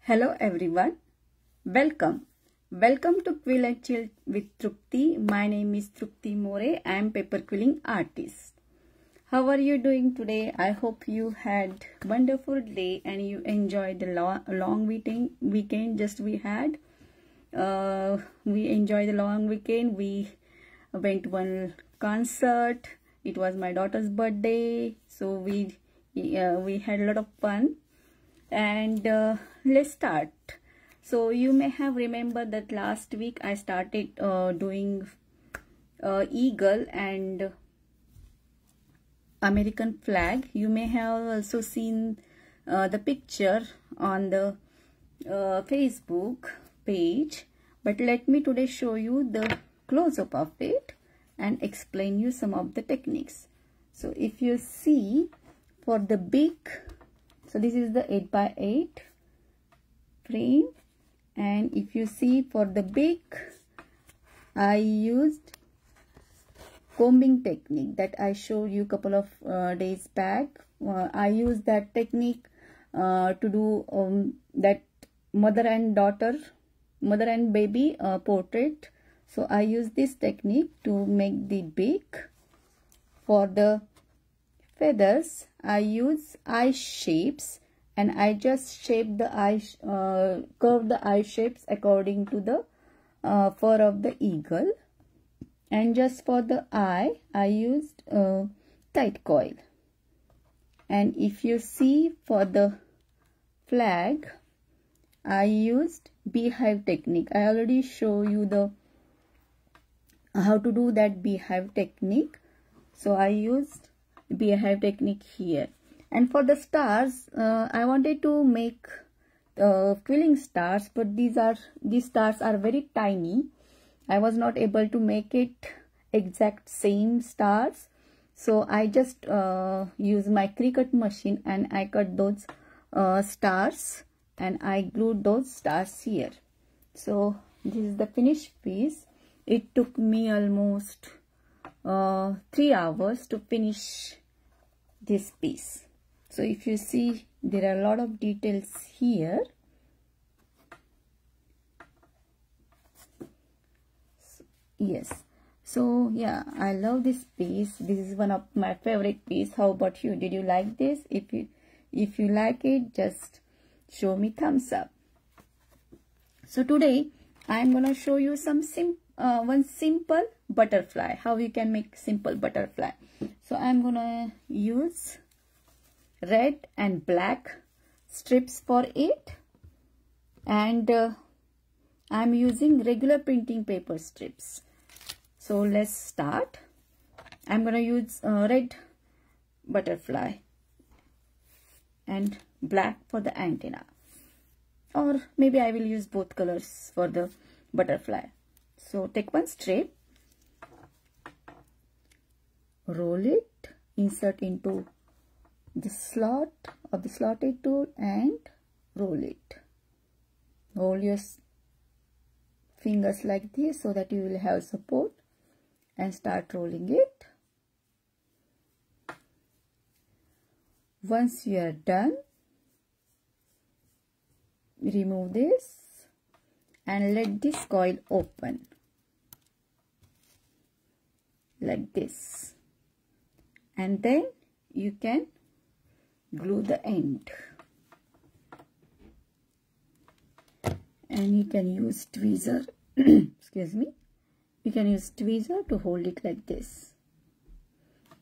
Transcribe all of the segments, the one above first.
Hello everyone, welcome to Quill and Chill with Trupti. My name is Trupti More. I am paper quilling artist. How are you doing today? I hope you had wonderful day and you enjoyed the long weekend just we had. We enjoyed the long weekend. We went to one concert. It was my daughter's birthday, so we had a lot of fun. And let's start. So you may have remembered that last week I started doing eagle and American flag. You may have also seen the picture on the Facebook page, but let me today show you the close-up of it and explain you some of the techniques. So if you see, for the big, so this is the 8x8 frame, and if you see for the big, I used combing technique that I showed you a couple of days back. I used that technique to do that mother and baby portrait. So I use this technique to make the beak. For the feathers, I use eye shapes, and I just shape the eye, curve the eye shapes according to the fur of the eagle. And just for the eye, I used tight coil. And if you see for the flag, I used beehive technique. I already show you the how to do that beehive technique. So I used beehive technique here. And for the stars, I wanted to make quilling stars, but these stars are very tiny. I was not able to make it exact same stars, so I just use my Cricut machine and I cut those stars and I glued those stars here. So this is the finished piece. It took me almost 3 hours to finish this piece. So if you see, there are a lot of details here. Yes, so yeah, I love this piece. This is one of my favorite piece. How about you? Did you like this? If you like it, just show me thumbs up. So today I'm gonna show you some one simple butterfly, how you can make simple butterfly. So I'm gonna use red and black strips for it, and I'm using regular printing paper strips. So let's start. I'm gonna use red butterfly and black for the antenna, or maybe I will use both colors for the butterfly. So take one strip, roll it, insert into the slot of the slotted tool and roll it. Roll your fingers like this so that you will have support, and start rolling it. Once you are done, remove this and let this coil open like this, and then you can glue the end, and you can use tweezer excuse me, you can use tweezer to hold it like this.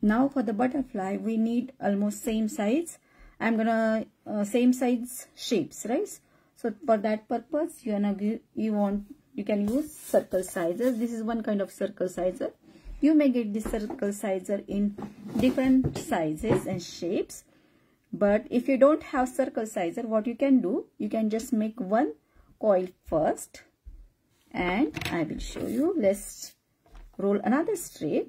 Now for the butterfly, we need almost same size. I'm gonna same size shapes, right? So for that purpose, you can use circle sizes. This is one kind of circle sizer. You may get this circle sizer in different sizes and shapes. But if you don't have circle sizer, what you can do, you can just make one coil first, and I will show you. Let's roll another strip.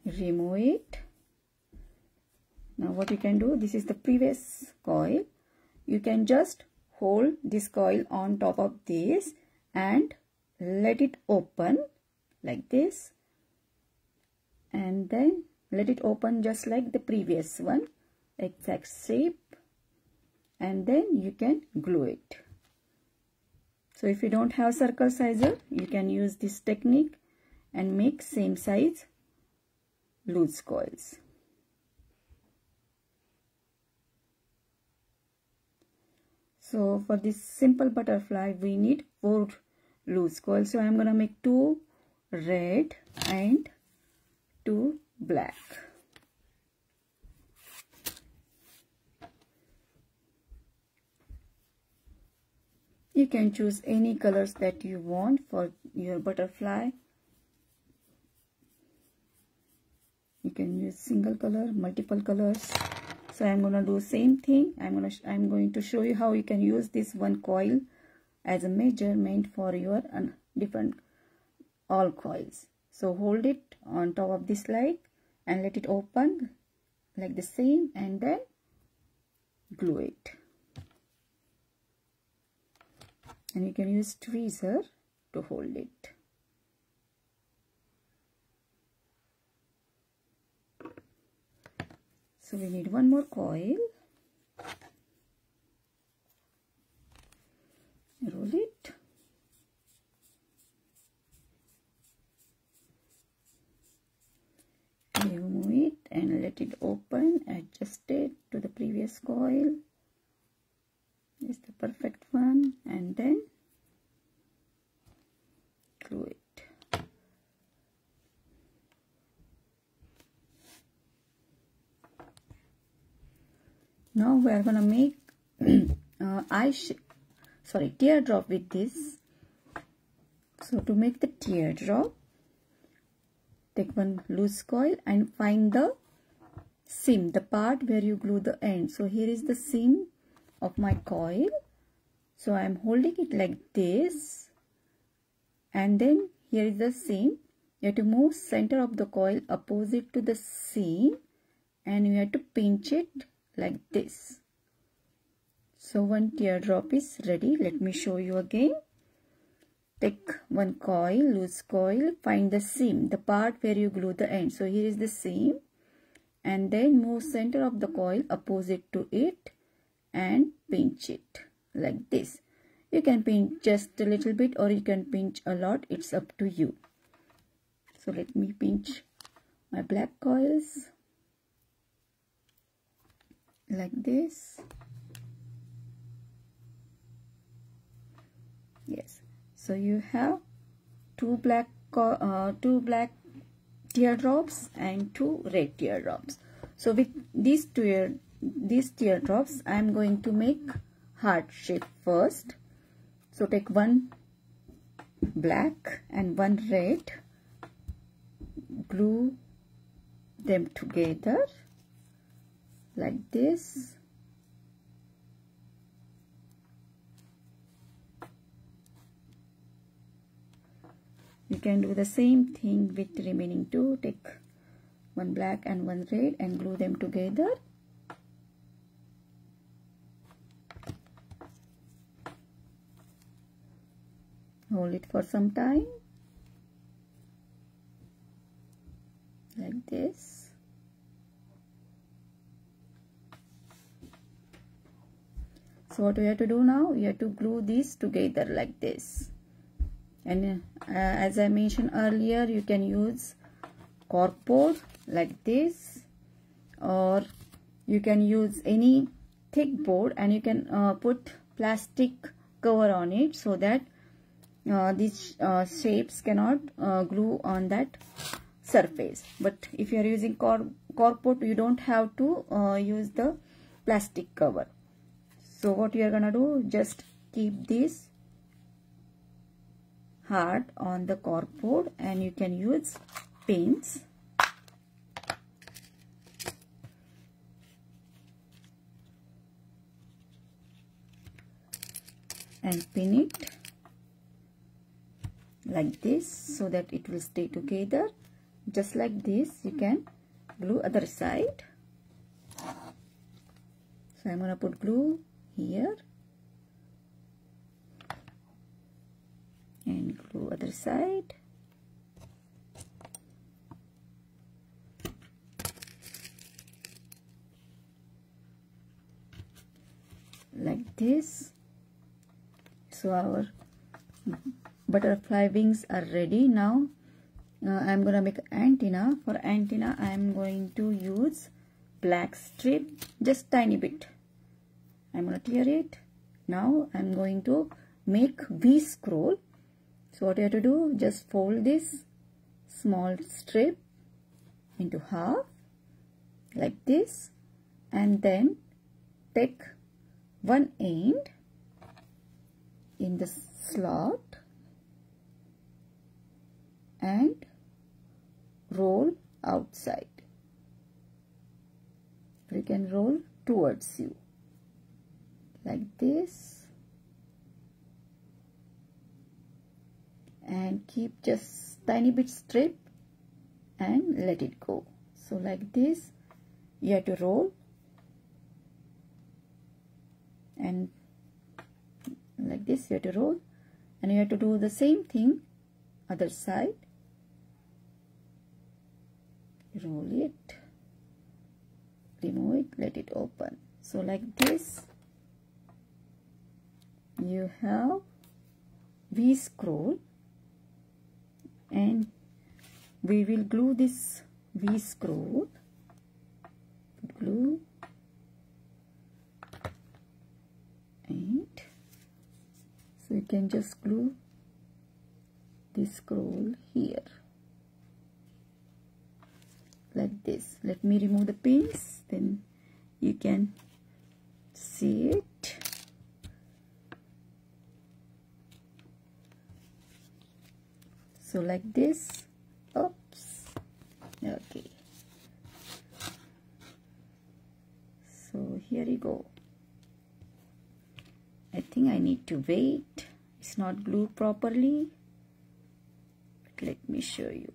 Remove it. Now what you can do, this is the previous coil. You can just hold this coil on top of this and let it open like this, and then let it open just like the previous one, exact shape, and then you can glue it. So if you don't have circle sizer, you can use this technique and make same size loose coils. So for this simple butterfly, we need 4 loose coils. So I'm gonna make 2 red and 2 black. You can choose any colors that you want for your butterfly. You can use single color, multiple colors. So I'm gonna do same thing. I'm going to show you how you can use this one coil as a measurement for your different all coils. So hold it on top of this slide and let it open like the same, and then glue it. And you can use tweezer to hold it. So we need one more coil. Roll it. Remove it and let it open. Adjust it to the previous coil. This is the perfect one, and then glue it. Now we are gonna make teardrop with this. So to make the teardrop, take one loose coil and find the seam, the part where you glue the end. So here is the seam of my coil. So I am holding it like this, and then here is the seam. You have to move center of the coil opposite to the seam, and you have to pinch it like this. So one teardrop is ready. Let me show you again. Take one coil, loose coil, find the seam, the part where you glue the end. So here is the seam, and then move center of the coil opposite to it and pinch it like this. You can pinch just a little bit or you can pinch a lot, it's up to you. So let me pinch my black coils like this. Yes, so you have two black teardrops and 2 red teardrops. So with these teardrops, I am going to make heart shape first. So take one black and one red, glue them together like this. You can do the same thing with remaining 2. Take one black and one red and glue them together. Hold it for some time like this. So what we have to do now, you have to glue these together like this. And as I mentioned earlier, you can use corkboard like this, or you can use any thick board and you can put plastic cover on it so that these shapes cannot glue on that surface. But if you are using corkboard, you don't have to use the plastic cover. So what you are gonna do, just keep this hard on the corkboard and you can use pins and pin it like this so that it will stay together. Just like this, you can glue other side. So I'm gonna put glue here and glue other side. like this. So our butterfly wings are ready. Now I'm gonna make antenna. For antenna I'm going to use black strip, just tiny bit. I'm gonna tear it. Now I'm going to make V scroll. So what you have to do, just fold this small strip into half like this, and then take one end in the slot and roll outside. You can roll towards you like this, and keep just tiny bit strip and let it go. So like this you have to roll, and like this you have to roll, and you have to do the same thing other side. Roll it, remove it, let it open. So like this you have V scroll, and we will glue this V scroll. Glue, and so you can just glue this scroll here like this. Let me remove the pins, then you can see it. So like this. Oops. Okay. So here you go. I think I need to wait. It's not glued properly. But let me show you.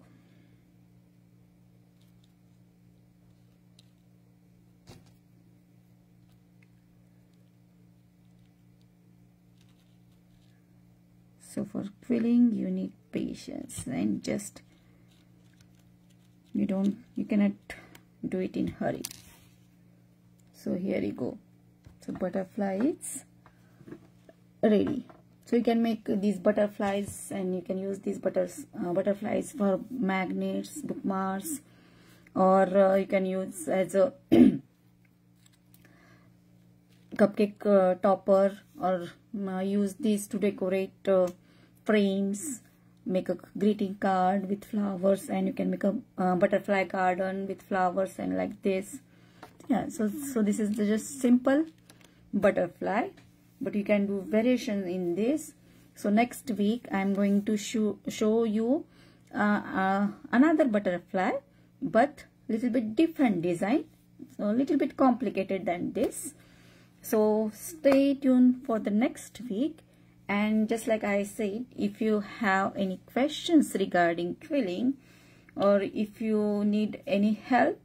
So for quilling you need patience, and just you cannot do it in hurry. So here you go. So butterfly is ready. So you can make these butterflies, and you can use these butterflies for magnets, bookmarks, or you can use as a cupcake topper, or use these to decorate frames, make a greeting card with flowers, and you can make a butterfly garden with flowers and like this. Yeah, so this is just simple butterfly, but you can do variations in this. So next week I'm going to show you another butterfly, but little bit different design, so a little bit complicated than this. So stay tuned for the next week. And just like I said, if you have any questions regarding quilling, or if you need any help,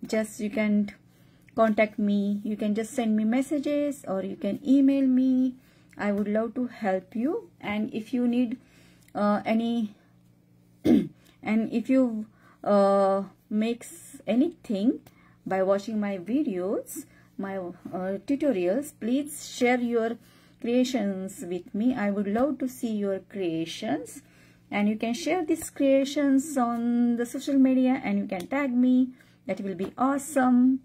just you can contact me. You can just send me messages, or you can email me. I would love to help you. And if you need any and if you makes anything by watching my videos, my tutorials, please share your creations with me. I would love to see your creations, and you can share these creations on the social media, and you can tag me. That will be awesome.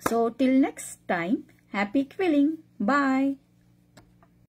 So till next time, happy quilling. Bye.